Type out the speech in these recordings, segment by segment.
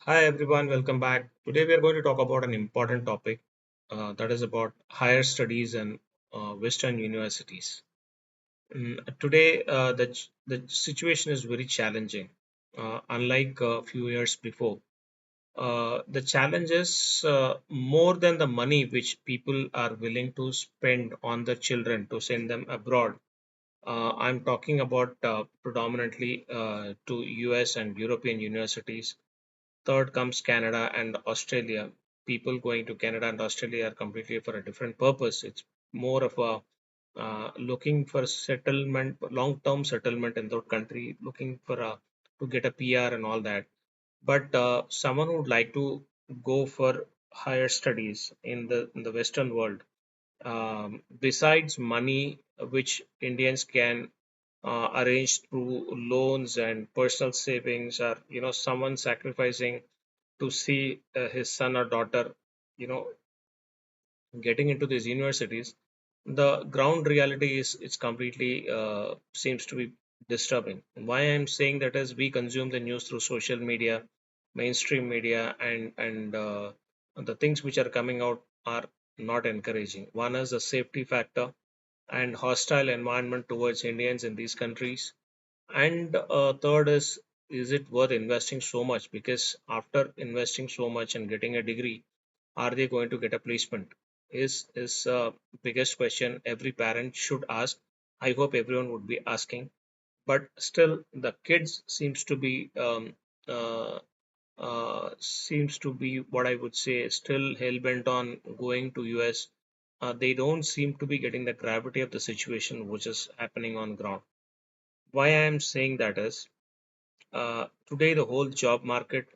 Hi everyone, welcome back. Today we are going to talk about an important topic that is about higher studies and Western universities. Today, the situation is very challenging. Unlike a few years before, the challenge is more than the money which people are willing to spend on their children to send them abroad. I'm talking about predominantly to US and European universities. Third comes Canada and Australia. People going to Canada and Australia are completely for a different purpose. It's more of a looking for settlement, long-term settlement in that country, looking for a to get a PR and all that. But someone who would like to go for higher studies in the Western world, besides money, which Indians can arrange through loans and personal savings, or someone sacrificing to see his son or daughter, you know, getting into these universities, the ground reality is it's completely seems to be disturbing. Why I'm saying that is we consume the news through social media, mainstream media, and the things which are coming out are not encouraging. One is the safety factor and hostile environment towards Indians in these countries, and third is it worth investing so much? Because after investing so much and getting a degree, are they going to get a placement? Is biggest question every parent should ask. I hope everyone would be asking. But still, the kids seems to be what I would say still hell bent on going to US. They don't seem to be getting the gravity of the situation which is happening on ground. Why I am saying that is today the whole job market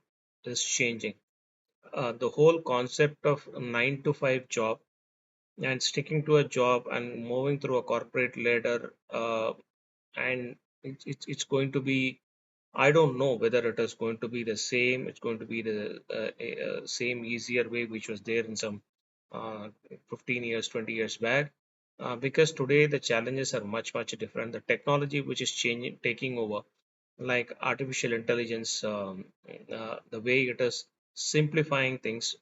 is changing. The whole concept of a 9 to 5 job and sticking to a job and moving through a corporate ladder, and it's going to be, I don't know whether it is going to be the same. It's going to be the same easier way which was there in some 15 years, 20 years back. Because today the challenges are much different. The technology which is changing, taking over, like artificial intelligence, the way it is simplifying things.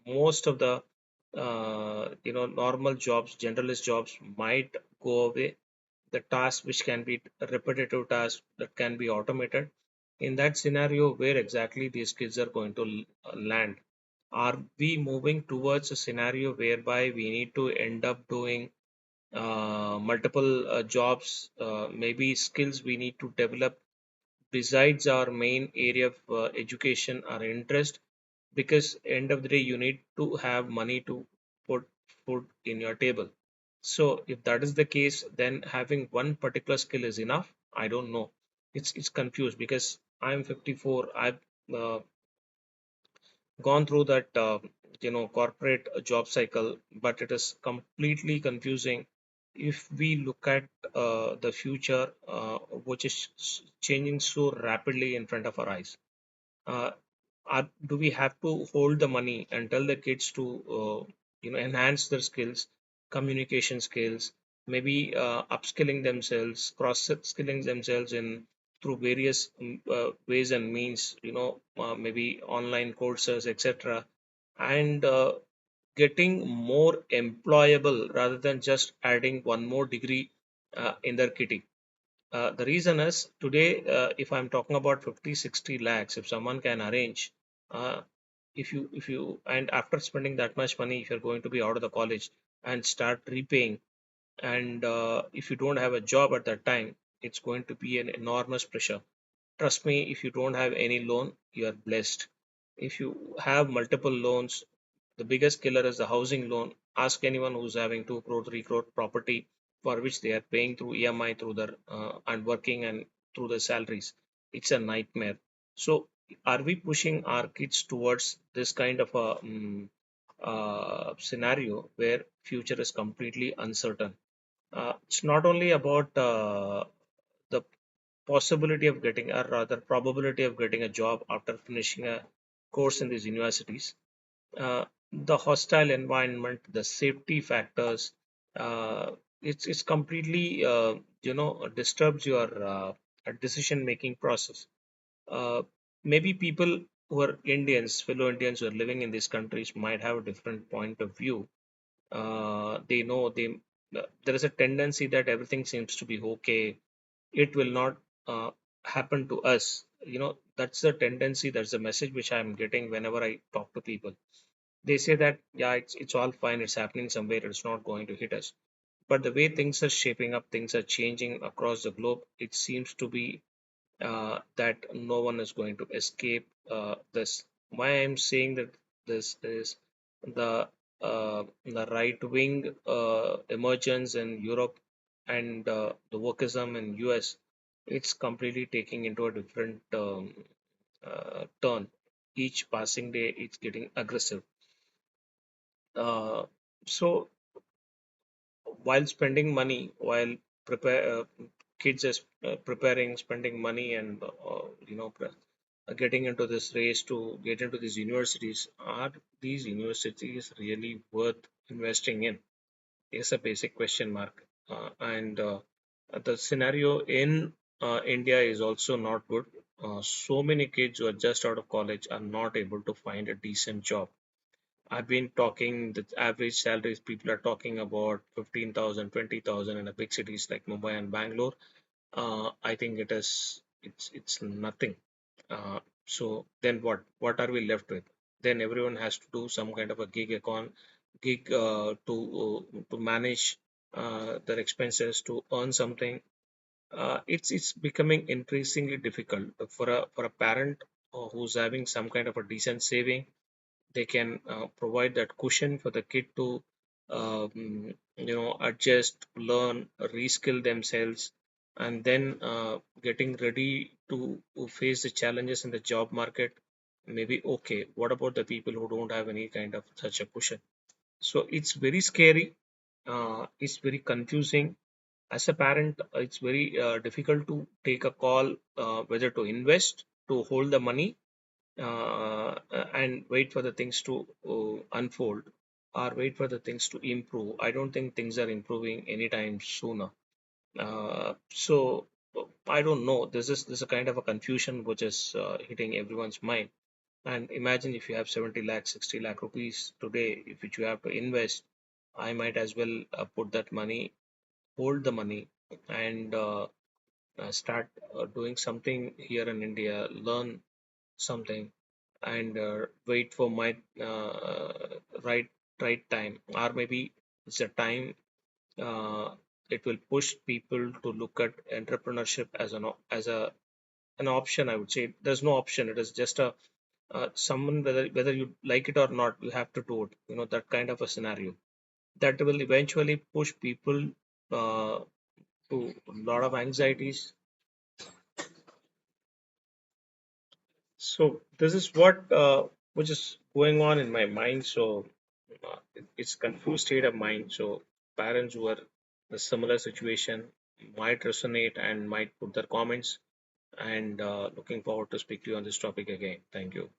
Most of the normal jobs, generalist jobs might go away. The tasks which can be repetitive tasks that can be automated. In that scenario, where exactly these kids are going to land? Are we moving towards a scenario whereby we need to end up doing multiple jobs, maybe skills we need to develop besides our main area of education or interest? Because end of the day you need to have money to put food in your table. So if that is the case, then having one particular skill is enough? I don't know. It's confused because I'm 54. I've uh, gone through that corporate job cycle, but it is completely confusing if we look at the future, which is changing so rapidly in front of our eyes. uh, do we have to hold the money and tell the kids to enhance their skills, communication skills, maybe upskilling themselves, cross skilling themselves in through various ways and means, maybe online courses, etc., and getting more employable rather than just adding one more degree in their kitty? The reason is today, if I'm talking about 50, 60 lakhs, if someone can arrange, uh, if you, and after spending that much money, if you're going to be out of the college and start repaying, and if you don't have a job at that time, it's going to be an enormous pressure. Trust me, if you don't have any loan, you are blessed. If you have multiple loans, the biggest killer is the housing loan. Ask anyone who's having 2 crore, 3 crore property for which they are paying through EMI through their and working and through their salaries. It's a nightmare. So, are we pushing our kids towards this kind of a scenario where future is completely uncertain? It's not only about the possibility of getting, or rather probability of getting a job after finishing a course in these universities. The hostile environment, the safety factors, it's completely disturbs your decision making process. uh, Maybe people who are Indians, fellow Indians who are living in these countries might have a different point of view. They know there is a tendency that everything seems to be okay. It will not happen to us. That's the tendency. That's the message which I'm getting whenever I talk to people. They say that yeah, it's all fine. It's happening somewhere. It's not going to hit us. But the way things are shaping up, things are changing across the globe. It seems to be that no one is going to escape this. Why I'm saying that this is the right wing emergence in Europe and the wokeism in US. It's completely taking into a different turn. Each passing day, it's getting aggressive. Uh, so while spending money, while prepare kids is preparing, spending money, and getting into this race to get into these universities, are these universities really worth investing in? Is a basic question mark. And the scenario in India is also not good. So many kids who are just out of college are not able to find a decent job. I've been talking the average salaries people are talking about 15,000, 20,000 in the big cities like Mumbai and Bangalore. I think it's nothing. So then what? What are we left with? Then everyone has to do some kind of a gig to manage their expenses to earn something. It's becoming increasingly difficult for a parent who's having some kind of a decent saving. They can provide that cushion for the kid to adjust, learn, reskill themselves, and then getting ready to face the challenges in the job market. Maybe okay, what about the people who don't have any kind of such a cushion? So it's very scary. It's very confusing. As a parent, it's very difficult to take a call whether to invest, to hold the money, and wait for the things to unfold, or wait for the things to improve. I don't think things are improving anytime sooner. So I don't know. This is a kind of a confusion which is hitting everyone's mind. And imagine if you have 70 lakh, 60 lakh rupees today, if which you have to invest, I might as well put that money, hold the money, and start doing something here in India, learn something, and wait for my right right time, or maybe it's a time uh, it will push people to look at entrepreneurship as an option. I would say there's no option. It is just a someone, whether you like it or not, you have to do it. That kind of a scenario that will eventually push people uh, to a lot of anxieties. So this is what which is going on in my mind. So it's confused state of mind. So parents who are in a similar situation might resonate and might put their comments. And looking forward to speak to you on this topic again. Thank you.